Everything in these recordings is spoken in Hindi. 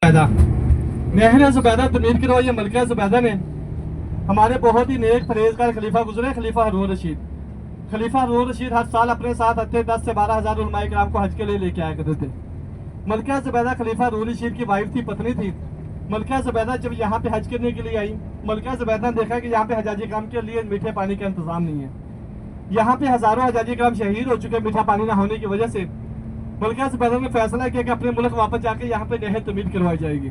नहर ज़ुबैदा तमीर करवाई मलका ज़ुबैदा ने। हमारे बहुत ही नेक परहेजगार खलीफा गुजरे, खलीफा हारून रशीद। खलीफा हारून रशीद हर साल अपने साथ आते 10 से 12 हज़ार उलमाए किराम को हज के लिए लेके आया करते थे। मलका ज़ुबैदा खलीफा हारून रशीद की वाइफ थी, पत्नी थी। मलका ज़ुबैदा जब यहाँ पे हज करने के लिए आई, मलका ज़ुबैदा ने देखा कि यहाँ पे हजाजी काम के लिए मीठे पानी का इंतजाम नहीं है। यहाँ पे हजारों हजाजी काम शहीद हो चुके मीठा पानी ना होने की वजह से मलका ज़ुबैदा ने फैसला किया कि अपने मुल्क वापस जाके यहाँ पे नहर तमीर करवाई जाएगी।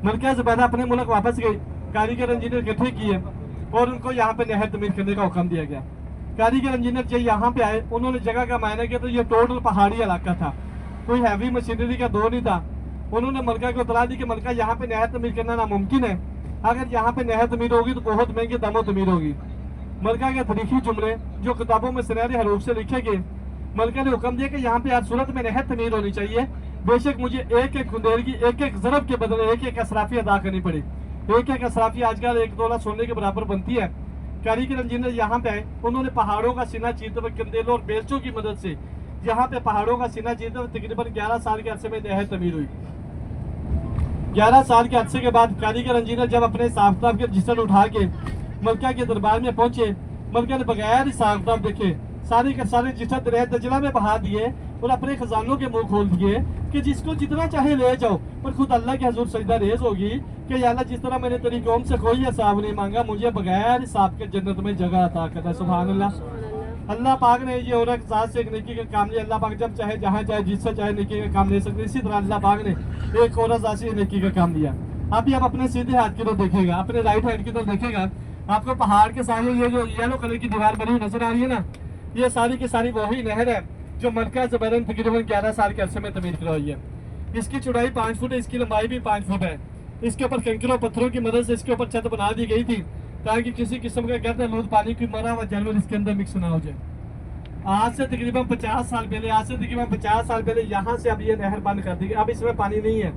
मलका ज़ुबैदा अपने मुल्क वापस गई, कारीगर इंजीनियर इकट्ठे किए और उनको यहाँ पे नहर तमीर करने का हुक्म दिया गया। कारीगर इंजीनियर जब यहाँ पे आए, उन्होंने जगह का मायना किया तो ये टोटल पहाड़ी इलाका था, कोई हैवी मशीनरी का दौर नहीं था। उन्होंने मलका को इतला दी कि मलका यहाँ पे नहर तमीर करना नामुमकिन है, अगर यहाँ पे नहर तमीर होगी तो बहुत महंगी दामों तमीर होगी। मलका के तारीखी जुमले जो किताबों में सुनहरे हरूफ से लिखे गए, मलका ने हुक्म दिया कि यहाँ पे हर सूरत में नहर तमीर होनी चाहिए, बेशक मुझे एक एक खुंदेरगी एक एक ज़रब के बदले एक एक असराफी अदा करनी पड़ी। एक एक असराफी आजकल 1 तोला सोने के बराबर बनती है। कारीगर इंजीनियर यहाँ पे आए, उन्होंने पहाड़ों का सीना चीरते हुए कंदेलों और बेलचों की मदद से यहाँ पे पहाड़ों का सीना चीरते हुए तकरीबन 11 साल के अरसे में नहर तमीर हुई। 11 साल के अरसे के बाद कारीगर इंजीनियर जब अपने हिसाब किताब के रजिस्टर उठा के मलका के दरबार में पहुंचे, मलका ने बगैर हिसाब किताब देखे सारे के सारे रजिस्टर दरिया दजला में बहा दिए और अपने खजानों के मुंह खोल दिए कि जिसको जितना चाहे ले जाओ। पर खुद अल्लाह के हजूर सजदा रेज होगी कि या अल्लाह जिस तरह मैंने तेरी कौम से कोई हिसाब नहीं मांगा, मुझे बगैर हिसाब के जन्नत में जगह अता करना। सुभान अल्लाह। अल्लाह पाक ने ये औरत जात से एक नेकी का काम लिया। अल्लाह पाक जब चाहे जहाँ चाहे जिससे चाहे नेकी का काम ले सकते। इसी तरह अल्लाह पाक ने एक औरत जात से नेकी का काम लिया। अभी आप अपने सीधे हाथ की तरफ देखेगा, अपने राइट हैंड की तरफ देखेगा, आपको पहाड़ के सामने ये जो येलो कलर की दीवार बनी नजर आ रही है ना, ये सारी की सारी वही नहर है जो मलका ज़ुबैदा ने तकरीबन 11 साल के अरसे में तमीर करवाई है। इसकी चौड़ाई 5 फुट है, इसकी लंबाई भी 5 फुट है। इसके ऊपर कंकरों पत्थरों की मदद से इसके ऊपर छत बना दी गई थी ताकि किसी किस्म का गर्द आलूद पानी की मरा हुआ जानवर इसके अंदर मिक्स ना हो जाए। आज से तकरीबन 50 साल पहले यहाँ से अब ये नहर बंद कर दी गई। अब इसमें पानी नहीं है,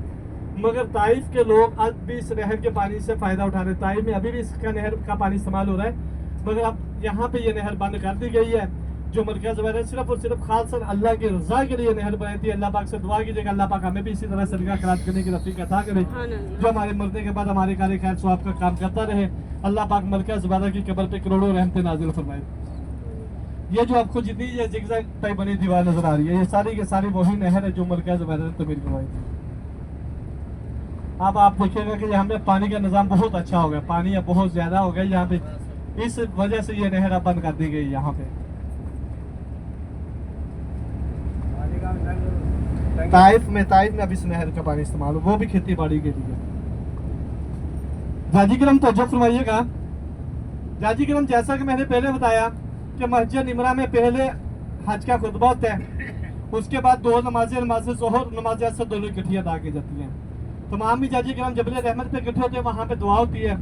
मगर ताइफ के लोग अब भी इस नहर के पानी से फायदा उठा रहे हैं। ताइफ में अभी भी इसका नहर का पानी इस्तेमाल हो रहा है, मगर अब यहाँ पे ये नहर बंद कर दी गई है। जो मलका ज़ुबैदा सिर्फ और सिर्फ खालसा अल्लाह की रज़ा के लिए नहर बनाई थी। अल्लाह पाक से दुआ कीजिएगा अल्लाह पाक हमें भी इसी तरह सदका खैरात करने की तौफीक अता करे, जो हमारे मरने के बाद हमारे कार्य खैर सवाब का काम करता रहे। अल्लाह पाक मलका ज़ुबैदा की कब्र पे करोड़ों रहमतें नाज़िल फरमाए। ये जो आपको जितनी ये जिगज़ैग टाइप बनी दीवार नजर आ रही है, ये सारी की सारी वही नहर है जो मलका ज़ुबैदा ने तमीर करवाई थी। अब आप देखिएगा कि यहाँ पे पानी का निज़ाम बहुत अच्छा हो गया, पानी अब बहुत ज्यादा हो गया यहाँ पे, इस वजह से ये नहर अब बंद कर दी गई। यहाँ पे ताइफ में अब इस नहर का पानी इस्तेमाल हो, वो भी खेती बाड़ी के लिए। जाजी करम तवज्जो फरमाइएगा। जाजी करम, जैसा कि मैंने पहले बताया कि मस्जिद निमरा में पहले हज का खुतबा होता है, उसके बाद 2 नमाजें, नमाज ज़ोहर नमाज असर दोनों इकट्ठी अदा की जाती हैं। तमाम भी जाजी करम जबल रहमत पे इकट्ठे होते हैं, वहाँ पे दुआ होती है।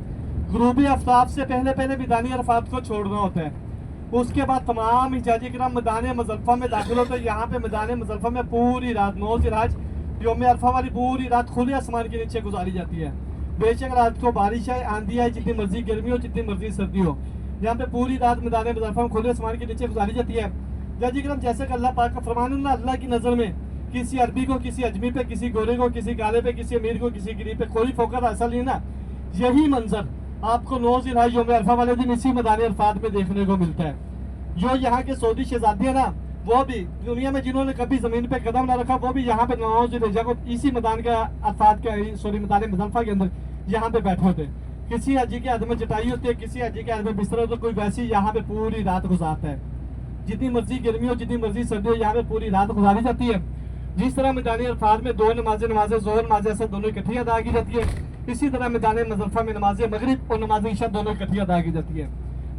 गुरूबी आफ्ताब से पहले मैदानी अरफात को छोड़ना होता है। उसके बाद तमाम हिजाजी किराम मैदान मुज़ल्फ़ा में दाखिल होते हैं। यहाँ पे मैदान मुज़ल्फ़ा में पूरी रात 9 ज़िलहज यौम अरफा वाली पूरी रात खुले आसमान के नीचे गुजारी जाती है। बेशक रात को बारिश है, आंधी है, जितनी मर्जी गर्मी हो, जितनी मर्जी सर्दी हो, यहाँ पे पूरी रात मैदान मुज़ल्फ़ा में खुले आसमान के नीचे गुजारी जाती है। जाजी किराम, जैसे कि अल्लाह पाक का फरमान है, अल्लाह की नज़र में किसी अरबी को, किसी अजमी पे, किसी गोरे को, किसी काले पे, किसी अमीर को, किसी गरीब पे कोई फोकस हासिल नहीं ना। यही मंजर आपको 9 ज़िलहज यौम अरफा वाले दिन इसी मैदान अरफात में देखने को मिलता है। जो यहाँ के सऊदी शहजादे हैं ना, वो भी दुनिया में जिन्होंने कभी जमीन पे कदम ना रखा, वो भी यहाँ पे 9 ज़िलहज को इसी मैदान के अरफात के सॉरी मैदान मुज़ल्फ़ा के अंदर यहाँ पे बैठे होते। किसी हाजी के हाथ में चटाई होती है, किसी हाजी के हाथ में बिस्तर होता है, कोई वैसे ही यहाँ पे पूरी रात गुजारता है। जितनी मर्जी गर्मी हो, जितनी मर्जी सर्दी हो, यहाँ पे पूरी रात गुजारी जाती है। जिस तरह मैदान अरफात में 2 नमाजें, नमाज ज़ोहर नमाज असर दोनों इकट्ठी अदा की जाती है, इसी तरह मैदान मुज़ल्फ़ा में नमाज मगरिब और नमाज इशा दोनों इकट्ठी अदा की जाती है।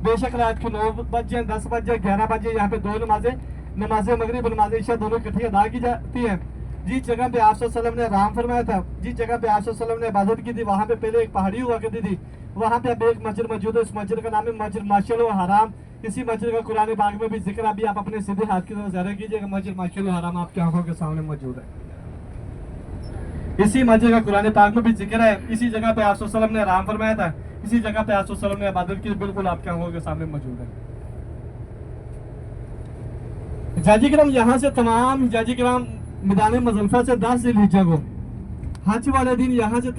बेशक रात के 9 बज जाए, 10 बज जाए, 11 बज जाए, यहाँ पे 2 नमाजें, नमाज मगरिब और नमाज इशा दोनों इकट्ठी अदा की जाती है। जिस जगह पे आप सल्लल्लाहु अलैहि वसल्लम ने आराम फरमाया था, जिस जगह पे आप सल्लल्लाहु अलैहि वसल्लम ने इबादत की थी, वहाँ पे पहले एक पहाड़ी हुआ करती थी। वहाँ पे अब एक मस्जिद मौजूद है, उस मस्जिद का नाम है मस्जिद माशअल हराम। इसी मस्जिद का कुरान पाक में भी जिक्र, अभी आप अपने सीधे हाथ की तरफ ज़रा कीजिएगा, मस्जिद माशअल हराम आपकी आंखों के सामने मौजूद है। इसी मस्जिद का कुरान पाक में भी जिक्र है, इसी जगह पे आप सल्लल्लाहु अलैहि वसल्लम ने आराम फरमाया था, इसी जगह पे आप सल्लल्लाहु अलैहि वसल्लम ने इबादत की, बिल्कुल आपके आंखों के सामने मौजूद है। हिजाजी किराम, यहाँ से तमाम हिजाजी किराम मैदान मुज़ल्फ़ा से 10 ज़िलहिज्जा को हज वाले दिन यहाँ से